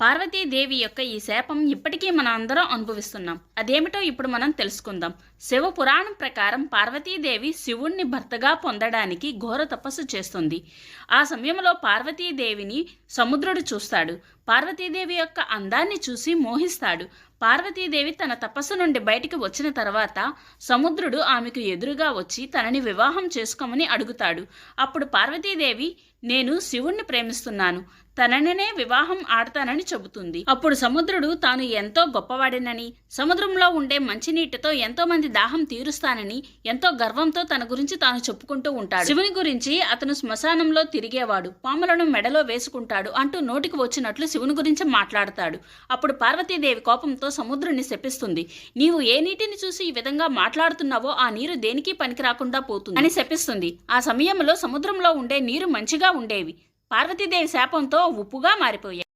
పార్వతీదేవి యొక్క ఈ శాపం ఇప్పటికీ మనం అందరం అనుభవిస్తున్నాం. అదేమిటో ఇప్పుడు మనం తెలుసుకుందాం. శివ పురాణం ప్రకారం పార్వతీదేవి శివుణ్ణి భర్తగా పొందడానికి ఘోర తపస్సు చేస్తుంది. ఆ సమయంలో పార్వతీదేవిని సముద్రుడు చూస్తాడు. పార్వతీదేవి యొక్క అందాన్ని చూసి మోహిస్తాడు. పార్వతీదేవి తన తపస్సు నుండి బయటికి వచ్చిన తర్వాత సముద్రుడు ఆమెకు ఎదురుగా వచ్చి తనని వివాహం చేసుకోమని అడుగుతాడు. అప్పుడు పార్వతీదేవి, నేను శివుణ్ణి ప్రేమిస్తున్నాను, తననే వివాహం ఆడతానని చెబుతుంది. అప్పుడు సముద్రుడు తాను ఎంతో గొప్పవాడినని, సముద్రంలో ఉండే మంచినీటితో ఎంతో మంది దాహం తీరుస్తానని ఎంతో గర్వంతో తన గురించి తాను చెప్పుకుంటూ ఉంటాడు. శివుని గురించి అతను శ్మశానంలో తిరిగేవాడు, పాములను మెడలో వేసుకుంటాడు అంటూ నోటికి వచ్చినట్లు శివుని గురించి మాట్లాడతాడు. అప్పుడు పార్వతీదేవి కోపంతో సముద్రుని శపిస్తుంది. నీవు ఏ నీటిని చూసి ఈ విధంగా మాట్లాడుతున్నావో ఆ నీరు దేనికి పనికి రాకుండా పోతుంది అని శపిస్తుంది. ఆ సమయంలో సముద్రంలో ఉండే నీరు మంచిగా ఉండేవి. పార్వతీదేవి శాపంతో ఉప్పుగా మారిపోయాయి.